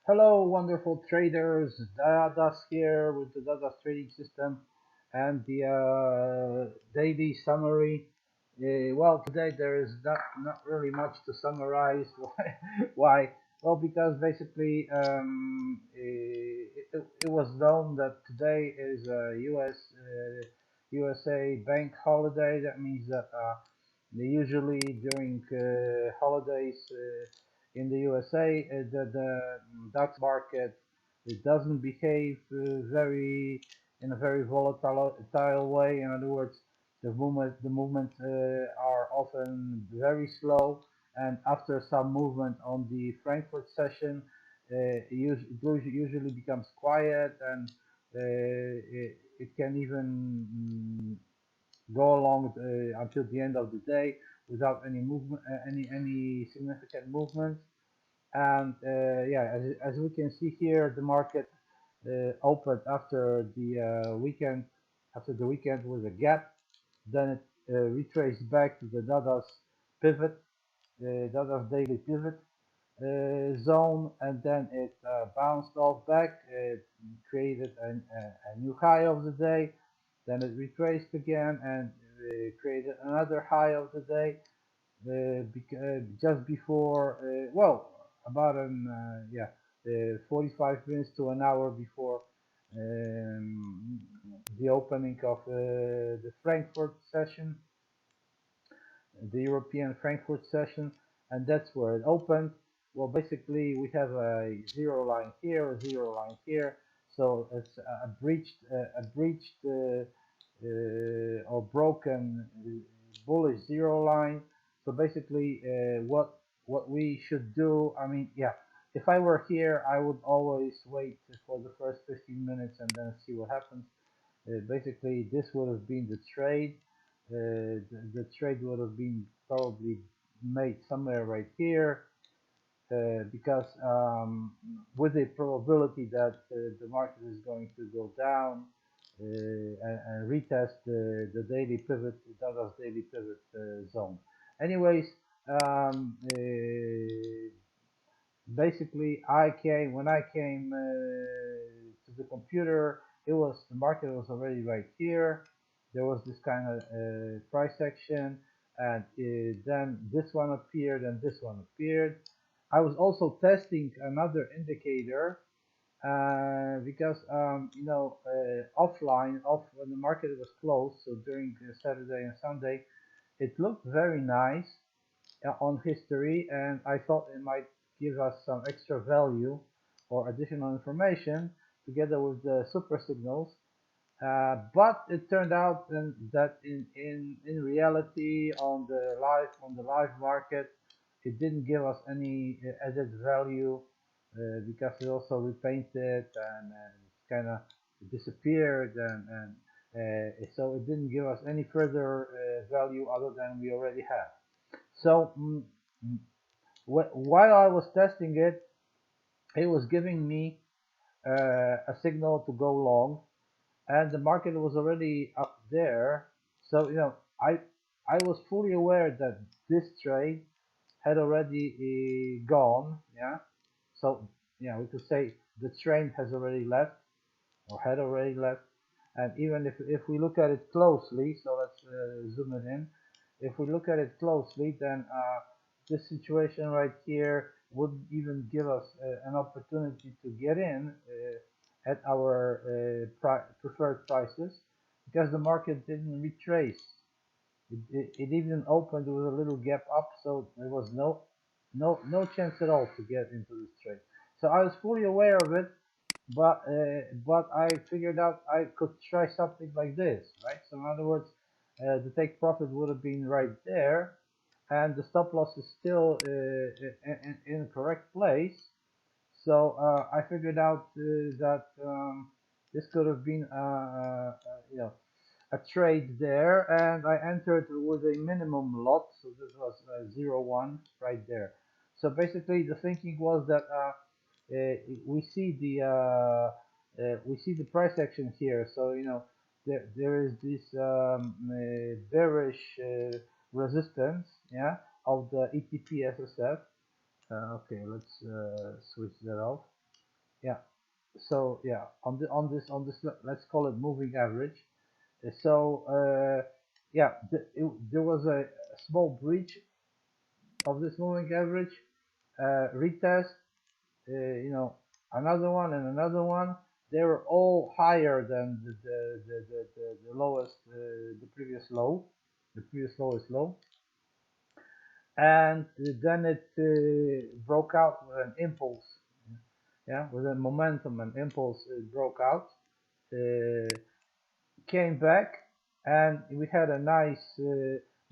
Hello, wonderful traders. Dadas here with the Dadas trading system and the daily summary. Well, today there is not really much to summarize. Why? Well, because basically it was known that today is a USA bank holiday. That means that usually during holidays in the USA, the Dutch market it doesn't behave very in a very volatile way. In other words, the movement are often very slow, and after some movement on the Frankfurt session, it usually becomes quiet, and it can even go along until the end of the day without any movement, any significant movement. And yeah, as we can see here, the market opened after the weekend, with a gap. Then it retraced back to the Dada's pivot, Dada's daily pivot zone, and then it bounced off back. It created a new high of the day. Then it retraced again and created another high of the day. Just before, well, about 45 minutes to an hour before the opening of the Frankfurt session, the European Frankfurt session, and that's where it opened. Well, basically, we have a zero line here, a zero line here, so it's a breached or broken bullish zero line. So basically, what we should do, I mean, yeah, if I were here, I would always wait for the first 15 minutes and then see what happens. Basically, this would have been the trade. The trade would have been probably made somewhere right here because with the probability that the market is going to go down and retest the daily pivot, Dada's daily pivot zone. Anyways, basically, when I came to the computer, the market was already right here. There was this kind of price action, and then this one appeared, and this one appeared. I was also testing another indicator because offline, off when the market was closed, so during Saturday and Sunday, it looked very nice on history, and I thought it might give us some extra value or additional information together with the super signals. But it turned out that in reality on the live market, it didn't give us any added value because it also repainted and kind of disappeared, and so it didn't give us any further value other than we already had. So while I was testing it, it was giving me a signal to go long, and the market was already up there. So I was fully aware that this trade had already gone. Yeah. So yeah, we could say the train has already left or had already left. And even if we look at it closely, so let's zoom it in. If we look at it closely, then this situation right here would even give us an opportunity to get in at our preferred prices because the market didn't retrace. It even opened with a little gap up, so there was no chance at all to get into this trade. So I was fully aware of it, but I figured out I could try something like this, right? So in other words, the take profit would have been right there, and the stop loss is still in the correct place. So I figured out that this could have been a trade there, and I entered with a minimum lot, so this was 0.1 right there. So basically, the thinking was that we see the price action here. So there is this bearish resistance, yeah, of the ETP SSF. Okay, let's switch that off. Yeah. So yeah, on this, let's call it moving average. So yeah, there was a small breach of this moving average, retest, you know, another one and another one. They were all higher than the lowest, the previous low. The previous low is low, and then it broke out with an impulse. Yeah, with a momentum and impulse, it broke out. Uh, Came back, and we had a nice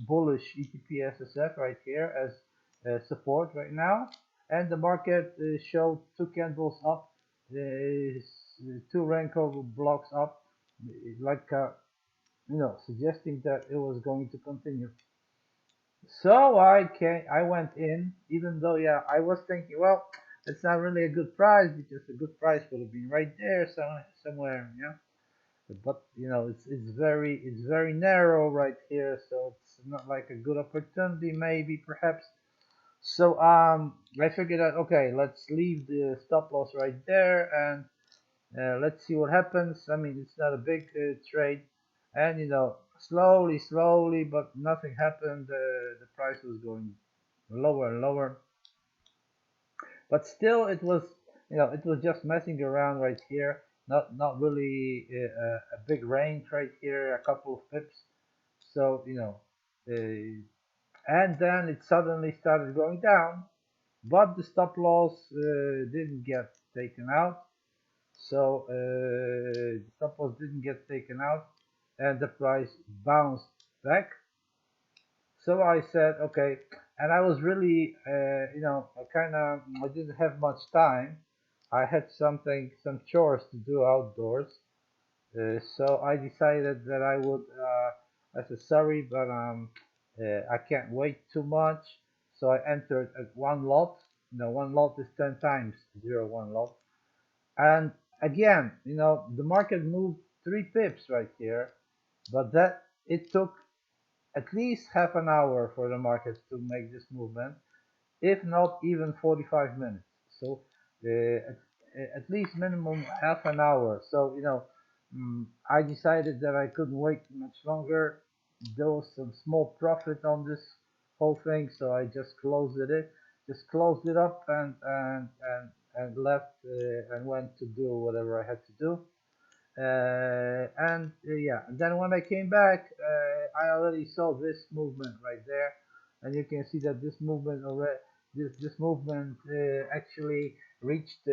bullish ETP SSF right here as support right now, and the market showed two candles up, two Renko blocks up, like suggesting that it was going to continue. So I went in, even though, yeah, I was thinking, well, it's not really a good price because a good price would have been right there somewhere, yeah. But it's very narrow right here, so it's not like a good opportunity, maybe perhaps. So I figured out, okay, let's leave the stop loss right there, and let's see what happens. I mean, it's not a big trade, and slowly, but nothing happened. The price was going lower and lower, but still it was just messing around right here, not really a big range right here, a couple of pips. So and then it suddenly started going down, but the stop loss didn't get taken out. So the stop loss didn't get taken out, and the price bounced back. So I said, okay, and I was really, I didn't have much time. I had some chores to do outdoors. So I decided that I would, I said, sorry, but I can't wait too much. So I entered at one lot. One lot is 10 times 0.1 lot. And again, the market moved 3 pips right here, but that it took at least half an hour for the market to make this movement, if not even 45 minutes. So at least minimum half an hour. So I decided that I couldn't wait much longer. There was some small profit on this whole thing, so I just closed it up, and left, and went to do whatever I had to do. And yeah, and then when I came back, I already saw this movement right there, and you can see that this movement already, this movement actually reached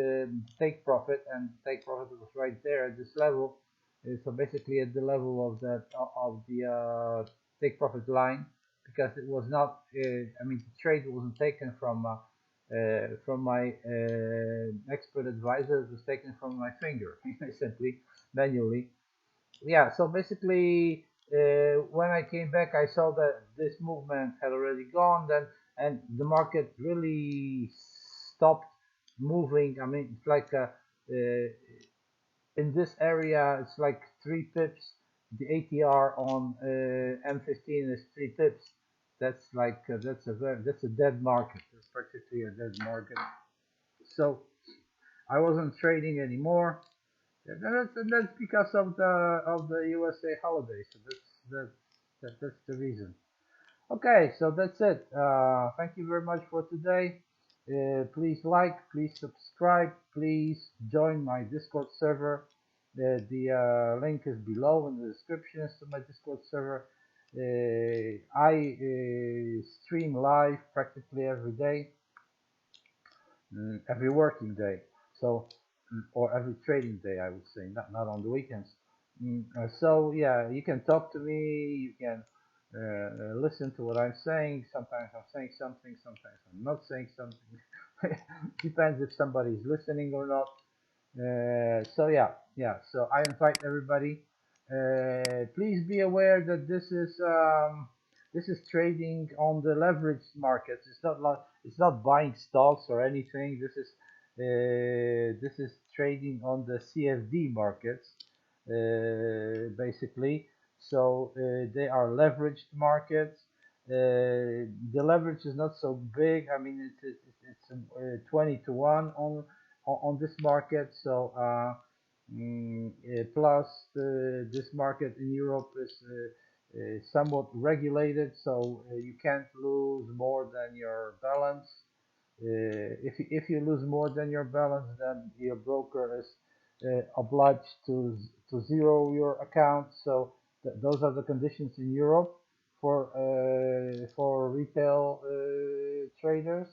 take profit, and take profit was right there at this level. So basically at the level of the take profit line, because it was not, I mean, the trade wasn't taken from my expert advisor. It was taken from my finger, simply manually. Yeah, so basically, when I came back, I saw that this movement had already gone then, and the market really stopped moving. I mean, it's like in this area, it's like 3 pips. The ATR on M15 is 3 pips. That's like that's a dead market. That's practically a dead market. So I wasn't trading anymore. And that's because of the USA holiday. So that's the reason. Okay, so that's it. Thank you very much for today. Please like, please subscribe, please join my Discord server. The link is below in the descriptions to my Discord server. I stream live practically every day, every working day. So, or every trading day, I would say, not on the weekends. So yeah, you can talk to me. You can listen to what I'm saying. Sometimes I'm saying something. Sometimes I'm not saying something. Depends if somebody's listening or not. So yeah. So I invite everybody. Please be aware that this is trading on the leveraged markets. It's not buying stocks or anything. This is trading on the CFD markets, basically. So they are leveraged markets. The leverage is not so big. I mean, it's 20 to 1 on on this market. So plus this market in Europe is somewhat regulated, so you can't lose more than your balance. If you lose more than your balance, then your broker is obliged to zero your account. So those are the conditions in Europe for retail traders,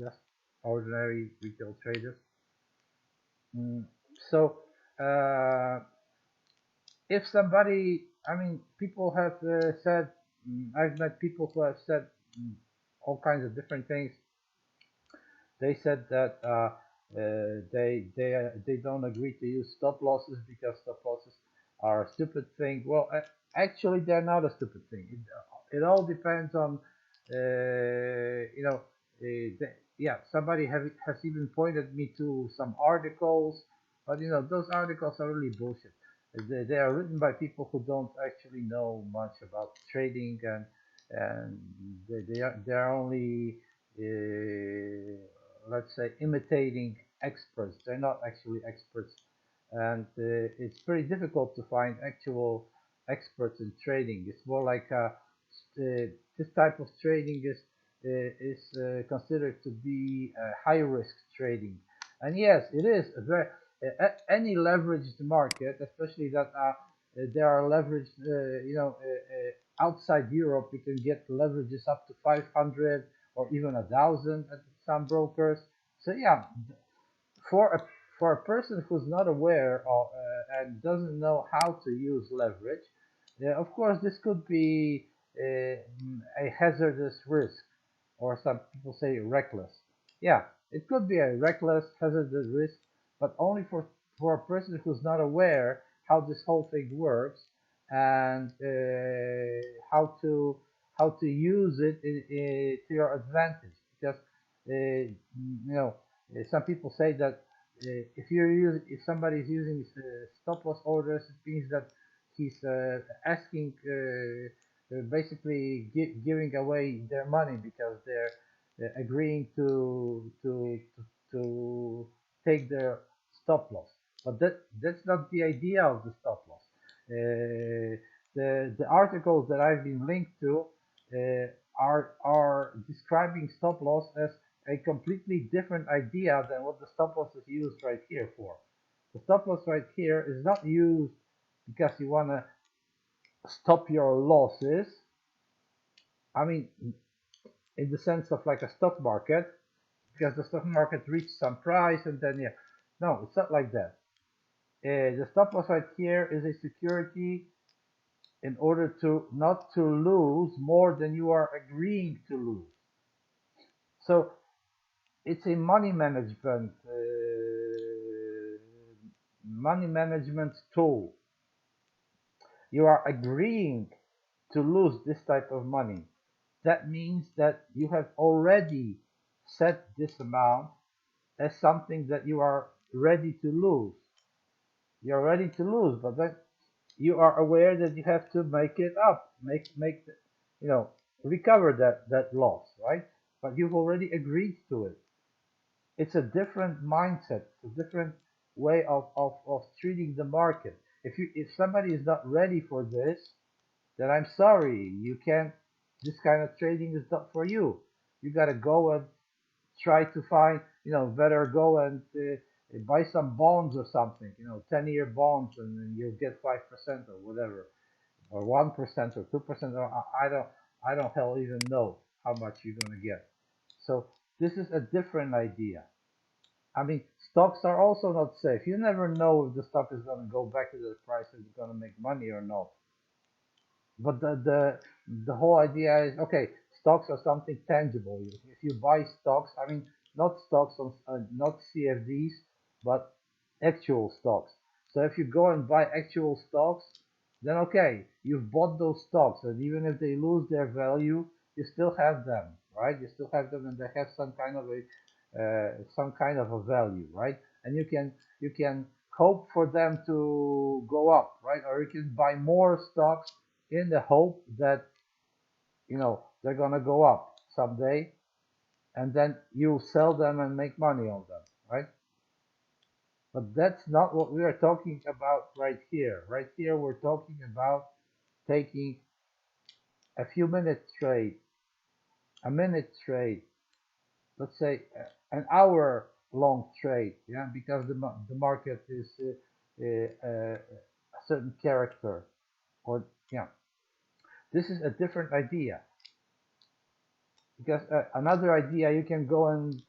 just ordinary retail traders. Mm, So uh, if somebody, I mean, people have said, I've met people who have said all kinds of different things. They said that they don't agree to use stop losses because stop losses are a stupid thing. Well, actually, they're not a stupid thing. It all depends on yeah. Somebody has even pointed me to some articles, but those articles are really bullshit. They are written by people who don't actually know much about trading, and they are only let's say imitating experts. They're not actually experts, and it's pretty difficult to find actual experts in trading. It's more like this type of trading is considered to be high risk trading, and yes, it is a very any leveraged market, especially that there are leveraged, outside Europe, you can get leverages up to 500 or even 1,000 at some brokers. So yeah, for a for a person who's not aware of and doesn't know how to use leverage, of course this could be a hazardous risk, or some people say reckless. Yeah, it could be a reckless, hazardous risk, but only for a person who's not aware how this whole thing works, and how to use it to your advantage. Because some people say that if somebody is using stop loss orders, it means that he's asking basically giving away their money because they're agreeing to take their stop loss. But that's not the idea of the stop loss. The articles that I've been linked to are describing stop loss as a completely different idea than what the stop loss is used right here for. The stop loss right here is not used because you want to stop your losses. I mean, in the sense of like a stock market, because the stock market reached some price and then yeah, no, it's not like that. The stop loss right here is a security in order to not to lose more than you are agreeing to lose. So it's a money management tool. You are agreeing to lose this type of money. That means that you have already set this amount as something that you are ready to lose. You're ready to lose, but then you are aware that you have to make it up, you know, recover that loss, right? But you've already agreed to it. It's a different mindset, it's a different way of treating the market. If somebody is not ready for this, then I'm sorry, you can't. This kind of trading is not for you. You gotta go and try to find, better go and buy some bonds or something, 10-year bonds, and then you'll get 5% or whatever, or 1% or 2%, or I don't hell even know how much you're gonna get. So this is a different idea. I mean, stocks are also not safe. You never know if the stock is gonna go back to the price and it's gonna make money or not. But the whole idea is okay. Stocks are something tangible. If you buy stocks, I mean, not stocks on not CFDs, but actual stocks. So if you go and buy actual stocks, then okay, you've bought those stocks, and even if they lose their value, you still have them, right? You still have them, and they have some kind of a value, right? And you can hope for them to go up, right? Or you can buy more stocks in the hope that they're gonna go up someday, and then you sell them and make money on them, right? But that's not what we are talking about right here. Right here, we're talking about taking a few minute trade, a minute trade, let's say an hour long trade, yeah, because the market is a certain character, or yeah, this is a different idea. Because another idea, you can go and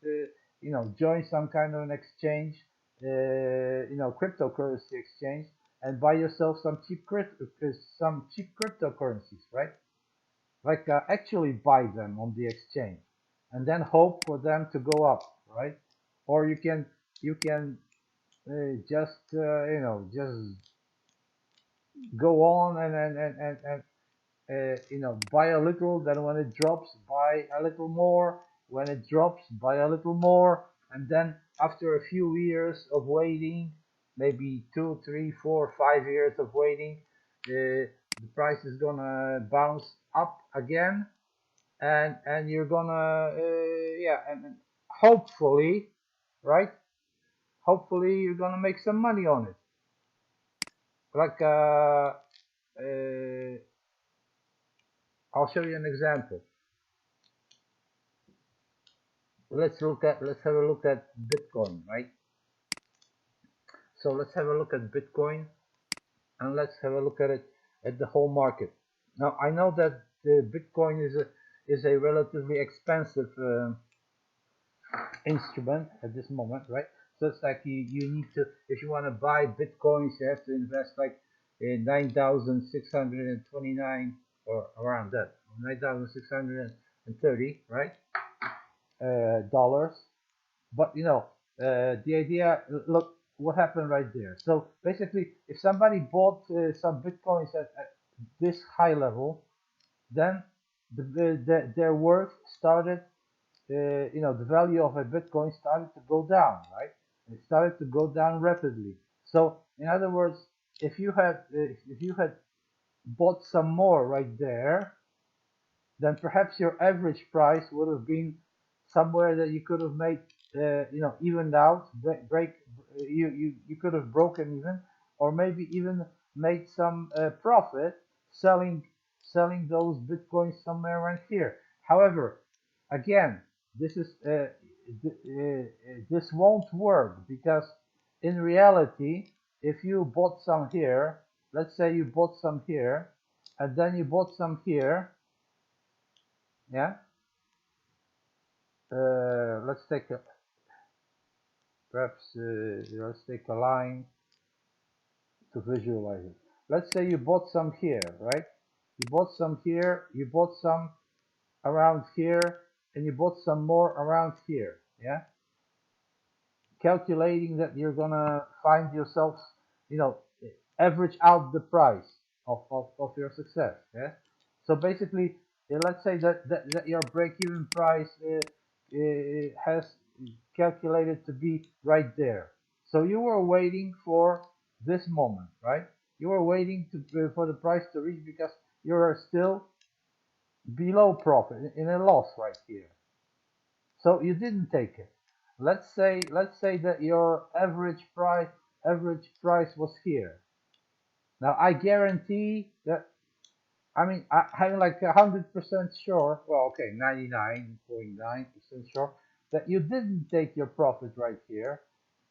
join some kind of an exchange, cryptocurrency exchange, and buy yourself some cheap cryptocurrencies, right? Like actually buy them on the exchange, and then hope for them to go up, right? Or you can just just go on and buy a little, then when it drops, buy a little more. When it drops, buy a little more. And then after a few years of waiting, maybe 2, 3, 4, 5 years of waiting, the price is gonna bounce up again, and you're gonna yeah, and hopefully, right? Hopefully you're gonna make some money on it. Like uh, I'll show you an example. Let's have a look at Bitcoin, right? So let's have a look at Bitcoin, and let's have a look at it at the whole market. Now I know that the Bitcoin is a relatively expensive instrument at this moment, right? So it's like you need to, if you want to buy Bitcoins, you have to invest like 9,629, or around that, 9,630, right? Dollars. But the idea, look what happened right there. So basically, if somebody bought some bitcoins at this high level, then their worth started, the value of a bitcoin started to go down, right? It started to go down rapidly. So in other words, if you had bought some more right there, then perhaps your average price would have been somewhere that you could have made, evened out, you could have broken even, or maybe even made some profit selling selling those bitcoins somewhere around here. However, again, this is this won't work, because in reality, if you bought some here, let's say you bought some here, and then you bought some here, yeah. Let's take a, perhaps let's take a line to visualize it. Let's say you bought some here, right? You bought some here, you bought some around here, and you bought some more around here, yeah? Calculating that you're gonna find yourself, you know, average out the price of your success, yeah? So basically, let's say that your break-even price has calculated to be right there. So you were waiting for this moment, right? You were waiting for the price to reach, because you are still below profit, in a loss right here. So you didn't take it. Let's say that your average price was here. Now I guarantee that, I mean, I'm like 100% sure, well, okay, 99.9% sure that you didn't take your profit right here,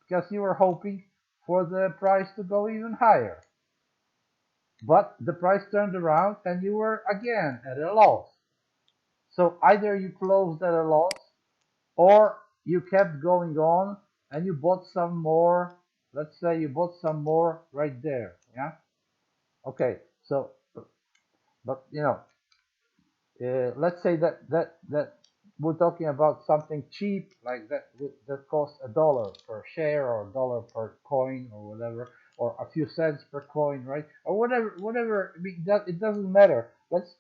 because you were hoping for the price to go even higher. But the price turned around and you were again at a loss. So either you closed at a loss, or you kept going on and you bought some more. Let's say you bought some more right there. Yeah. Okay. So, but let's say that we're talking about something cheap, like that costs $1 per share, or $1 per coin, or whatever, or a few cents per coin, right? Or whatever. I mean, it doesn't matter. Let's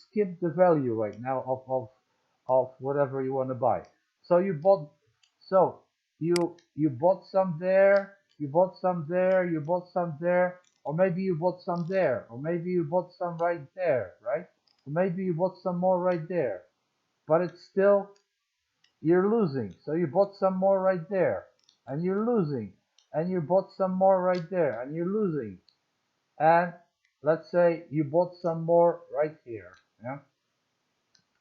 skip the value right now of whatever you want to buy. So you bought some there, you bought some there, you bought some there, or maybe you bought some there, or maybe you bought some right there, right? Maybe you bought some more right there, but it's still, you're losing. So you bought some more right there, and you're losing. and you bought some more right there and you're losing. And let's say you bought some more right here, yeah,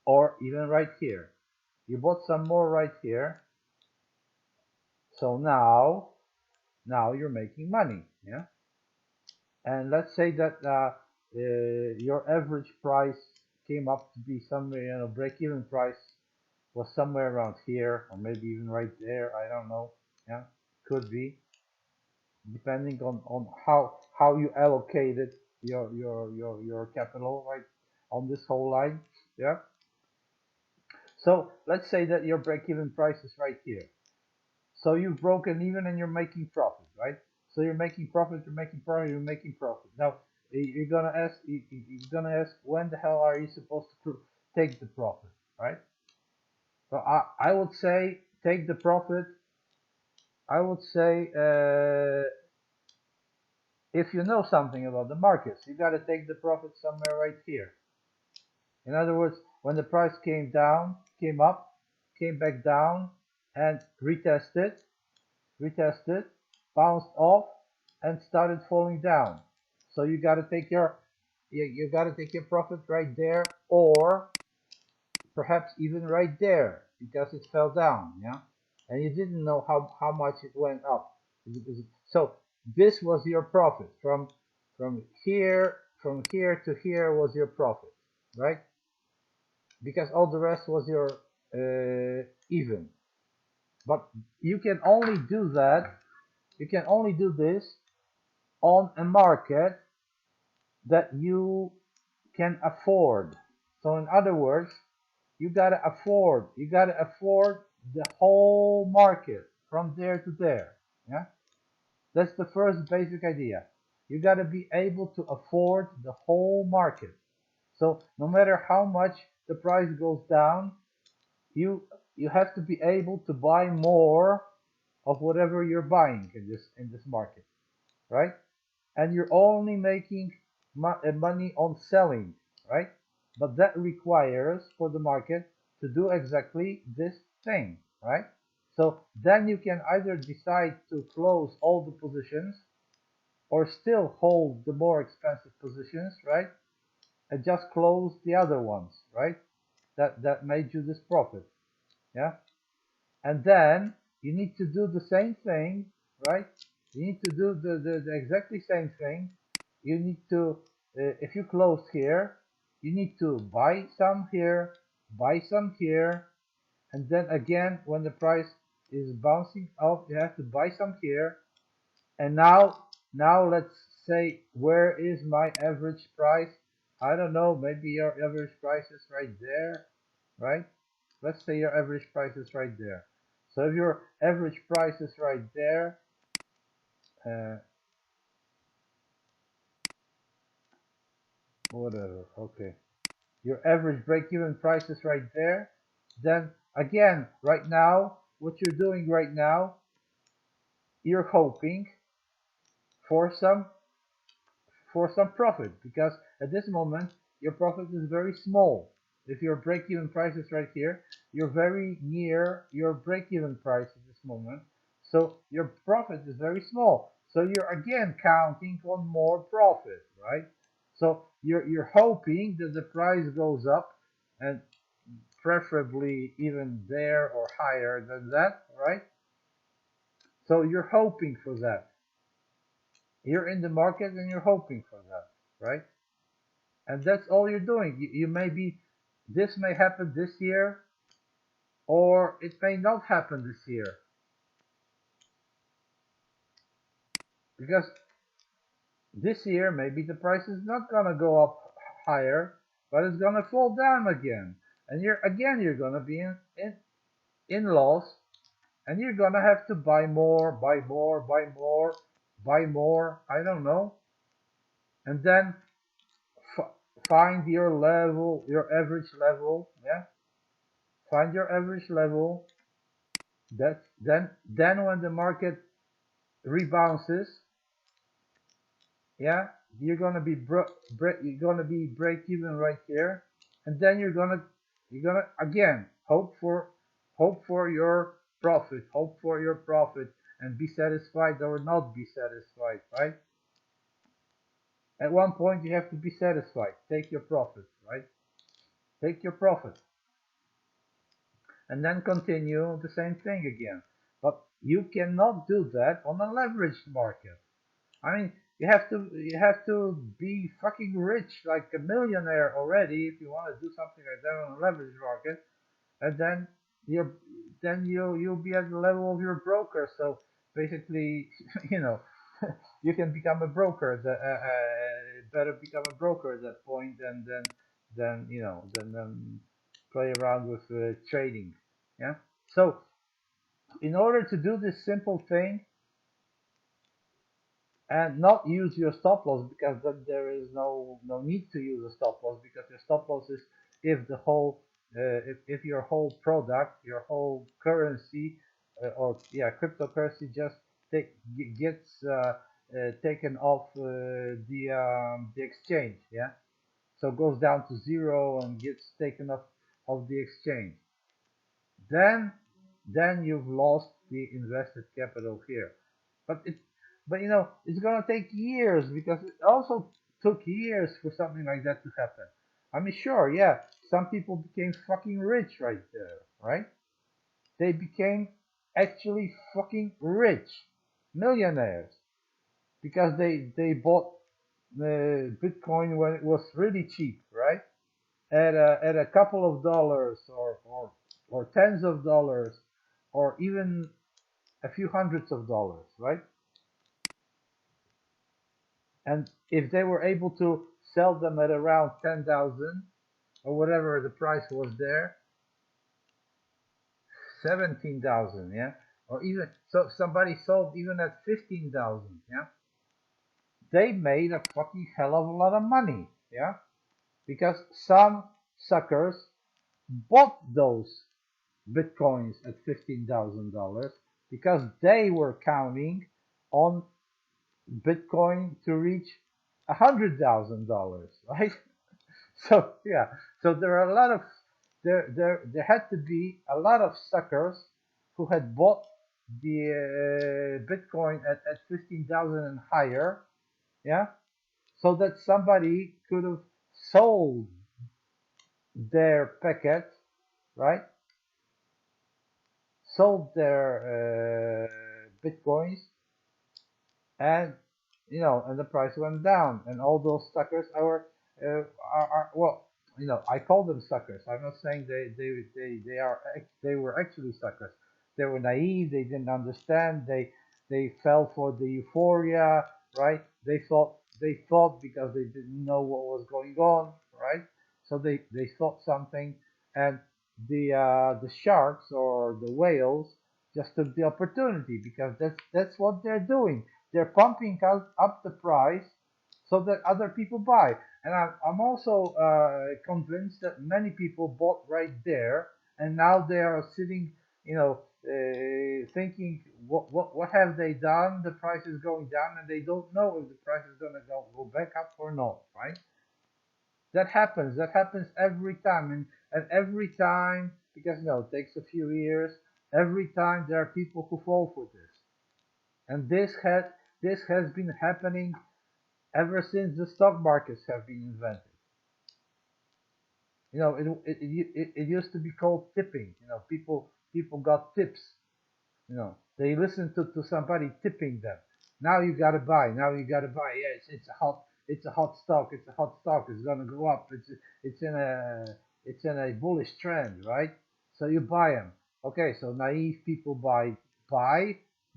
or even right here. You bought some more right here. So now you're making money, yeah. And let's say that your average price came up to be somewhere, break-even price was somewhere around here, or maybe even right there. I don't know. Yeah, could be depending on how you allocated your capital, right, on this whole line. Yeah. So let's say that your break-even price is right here. So you've broken even and you're making profit, right? So you're making profit, you're making profit, you're making profit. Now you're gonna ask, when the hell are you supposed to take the profit, right? So I would say take the profit. I would say if you know something about the markets, you got to take the profit somewhere right here. In other words, when the price came down, came up, came back down, and retested, bounced off, and started falling down. So you got to take you got to take your profit right there, or perhaps even right there, because it fell down, yeah, and you didn't know how much it went up. So this was your profit from here to here was your profit, right? Because all the rest was your even. But you can only do that. You can only do this on a market that you can afford. So in other words, you gotta afford the whole market from there to there. Yeah, that's the first basic idea. You gotta be able to afford the whole market. So no matter how much the price goes down, you you have to be able to buy more of whatever you're buying in this market, right? And you're only making money on selling, right? But that requires for the market to do exactly this thing, right? So then you can either decide to close all the positions or still hold the more expensive positions, right? And just close the other ones, right? That made you this profit, yeah? And then you need to do the same thing, right? You need to do the exactly same thing. You need to, if you closed here, you need to buy some here, buy some here, and then again, when the price is bouncing up, you have to buy some here. And now let's say, where is my average price? I don't know, maybe your average price is right there, right? Let's say your average price is right there. So if your average price is right there, uh, whatever, okay. Your average break-even price is right there. Then again, right now, what you're doing right now, you're hoping for some profit, because at this moment your profit is very small. If your break-even price is right here, you're very near your break-even price at this moment, so your profit is very small. So you're again counting on more profit, right? So you're hoping that the price goes up, and preferably even there or higher than that, right? So you're hoping for that. You're in the market and you're hoping for that, right? And that's all you're doing. You may be, this may happen this year, or it may not happen this year, because this year maybe the price is not gonna go up higher, but it's gonna fall down again, and you're gonna be in loss, and you're gonna have to buy more, buy more, buy more, buy more. I don't know, and then find your level, your average level. Yeah, find your average level. That's then when the market rebounces, yeah, you're gonna be break even right here, and then you're gonna again hope for your profit, hope for your profit, and be satisfied or not be satisfied, right? At one point you have to be satisfied. Take your profit, right? Take your profit. And then continue the same thing again. But you cannot do that on a leveraged market. I mean, you have to be fucking rich, like a millionaire already, if you want to do something like that on a leverage market, and you're you'll be at the level of your broker. So basically, you know, you can become a broker. Better become a broker at that point, and then then play around with trading. Yeah. So in order to do this simple thing, and not use your stop loss, because then there is no need to use a stop loss, because your stop loss is if the whole if your whole product, your whole currency, or yeah, cryptocurrency just gets taken off the exchange. Yeah, so goes down to zero and gets taken off of the exchange, then you've lost the invested capital here. But it's gonna take years, because it also took years for something like that to happen. I mean, sure, yeah, some people became fucking rich right there, right? They became actually fucking rich, millionaires, because they bought Bitcoin when it was really cheap, right? At a couple of dollars, or tens of dollars, or even a few hundreds of dollars, right? And if they were able to sell them at around 10,000, or whatever the price was there, 17,000, yeah, or even so, somebody sold even at 15,000, yeah, they made a fucking hell of a lot of money, yeah, because some suckers bought those bitcoins at $15,000, because they were counting on Bitcoin to reach $100,000, right? So yeah, so there are a lot of there had to be a lot of suckers who had bought the Bitcoin at 15,000 and higher, yeah, so that somebody could have sold their packet, right? Sold their Bitcoins, and and the price went down, and all those suckers are well, I call them suckers. I'm not saying they were actually suckers. They were naive. They didn't understand. They fell for the euphoria, right? They thought because they didn't know what was going on, right? So they thought something, and the sharks or the whales just took the opportunity, because that's what they're doing. They're pumping up the price so that other people buy. And I'm also convinced that many people bought right there, and now they are sitting, thinking, what have they done? The price is going down, and they don't know if the price is going to go back up or not, right? That happens. That happens every time, and every time, because it takes a few years. Every time there are people who fall for this, and this has been happening ever since the stock markets have been invented. It used to be called tipping. People got tips. They listened to somebody tipping them. Now you gotta buy. Now you gotta buy. Yeah, it's a hot stock. It's a hot stock. It's gonna go up. It's in a bullish trend, right? So you buy them. Okay, so naive people buy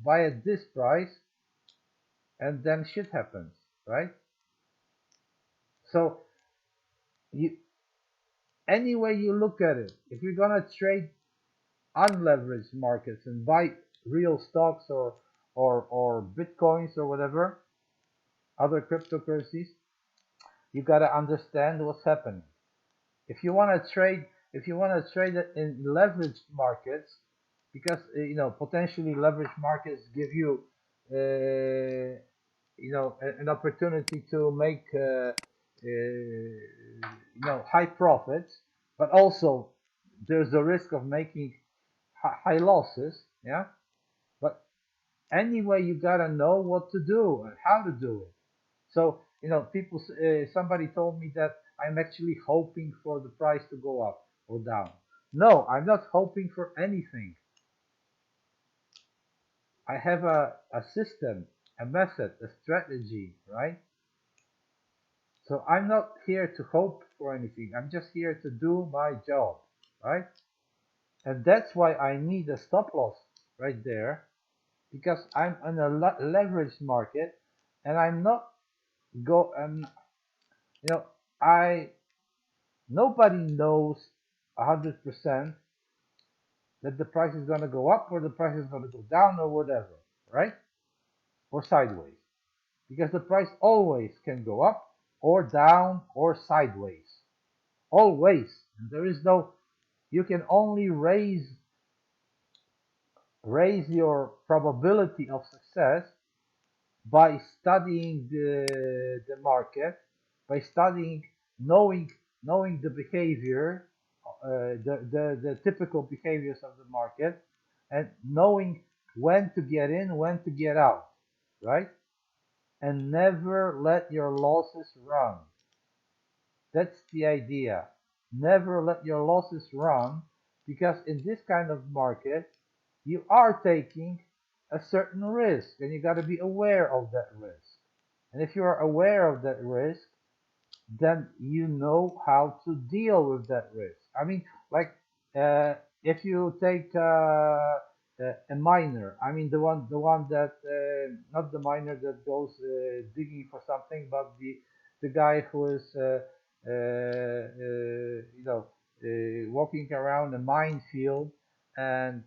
at this price, and then shit happens, right? So you any way you look at it, if you're gonna trade unleveraged markets and buy real stocks, or bitcoins, or whatever other cryptocurrencies, you gotta understand what's happening. If you wanna trade, it in leveraged markets, because potentially leveraged markets give you an opportunity to make high profits, but also there's a risk of making high losses. Yeah, but anyway, you gotta know what to do and how to do it. So, people, somebody told me that I'm actually hoping for the price to go up or down. No, I'm not hoping for anything. I have a system, a method, a strategy, right? So I'm not here to hope for anything. I'm just here to do my job, right? And that's why I need a stop loss right there, because I'm in a leveraged market, and I'm not go and you know I nobody knows 100% that the price is going to go up or the price is going to go down or whatever, right? Or sideways, because the price always can go up or down or sideways, always. And there is no, you can only raise your probability of success by studying the market, by studying, knowing knowing the behavior, the typical behaviors of the market, and knowing when to get in, when to get out, right? And never let your losses run. That's the idea. Never let your losses run, because in this kind of market, you are taking a certain risk, and you got to be aware of that risk. And if you are aware of that risk, then you know how to deal with that risk. I mean, like, if you take a miner, I mean the one that not the miner that goes digging for something, but the guy who is walking around a minefield and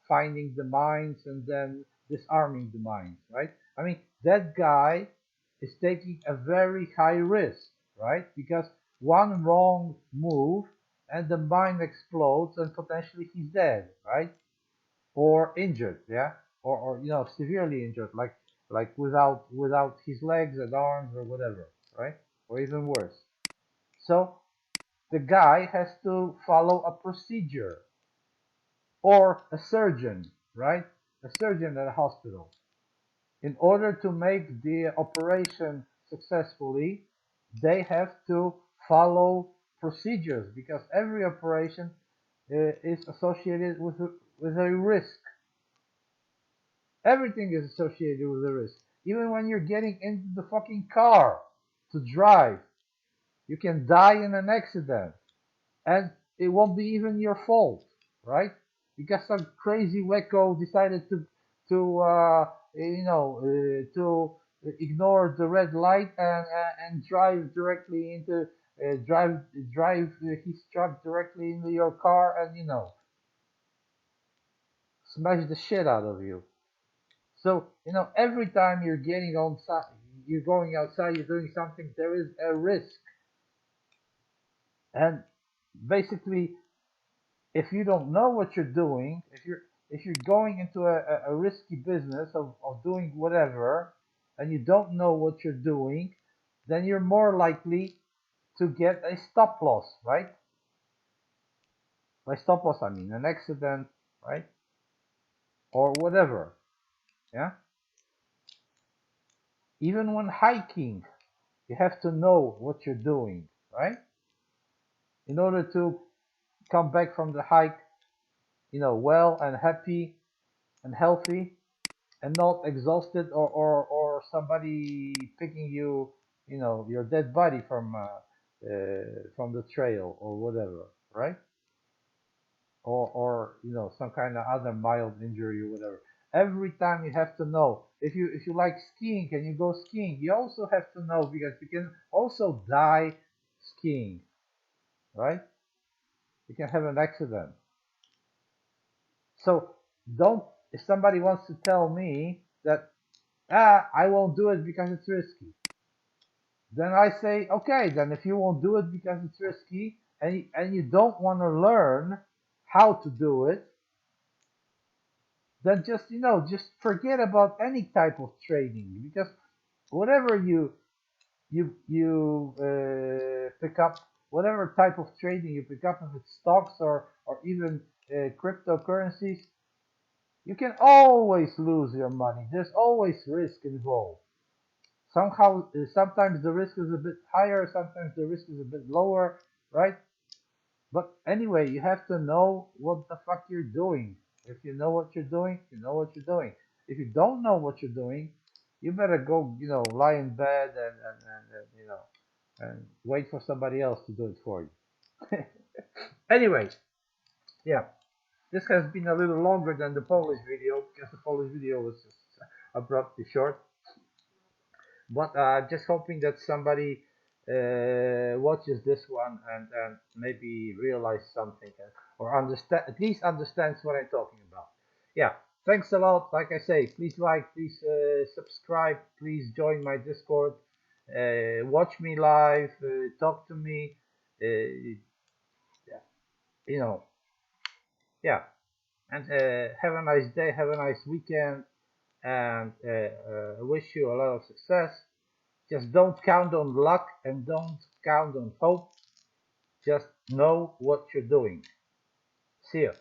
finding the mines and then disarming the mines, right? I mean, that guy is taking a very high risk, right? Because one wrong move and the mine explodes and potentially he's dead, right? Or injured, yeah, or severely injured, like without his legs and arms or whatever, right? Or even worse. So the guy has to follow a procedure, or a surgeon, right? A surgeon at a hospital. In order to make the operation successfully, they have to follow procedures, because every operation is associated with a risk. Everything is associated with a risk. Even when you're getting into the fucking car to drive, you can die in an accident, and it won't be even your fault, right? Because some crazy wacko decided to ignore the red light and drive directly into drive his truck directly into your car, and smash the shit out of you. So every time you're getting on side, you're going outside, you're doing something, there is a risk. And basically, if you don't know what you're doing, if you're going into a risky business of doing whatever, and you don't know what you're doing, then you're more likely to get a stop loss, right? By stop loss, I mean an accident, right? Or whatever, yeah? Even when hiking, you have to know what you're doing, right? In order to come back from the hike, well and happy and healthy, and not exhausted, or somebody picking your dead body from the trail or whatever, right? Or some kind of other mild injury or whatever. Every time you have to know. If you like skiing and you go skiing, you also have to know, because you can also die skiing, right? You can have an accident. So don't. If somebody wants to tell me that I won't do it because it's risky, then I say, okay, then if you won't do it because it's risky, and you don't want to learn how to do it, then just forget about any type of trading, because whatever you pick up, whatever type of trading you pick up, if it's stocks or even cryptocurrencies, You can always lose your money. There's always risk involved. Somehow, sometimes the risk is a bit higher, sometimes the risk is a bit lower, right? But anyway, you have to know what the fuck you're doing. If you know what you're doing, you know what you're doing. If you don't know what you're doing, you better go, lie in bed and and wait for somebody else to do it for you. Anyway, yeah, this has been a little longer than the Polish video because the Polish video was just abruptly short. But just hoping that somebody watches this one and maybe realize something or understand, at least understands what I'm talking about. Yeah, thanks a lot. Like I say, please like, please subscribe, please join my Discord, watch me live, talk to me. Yeah, you know, yeah. And have a nice day, have a nice weekend, and wish you a lot of success. Just don't count on luck and don't count on hope. Just know what you're doing. See you.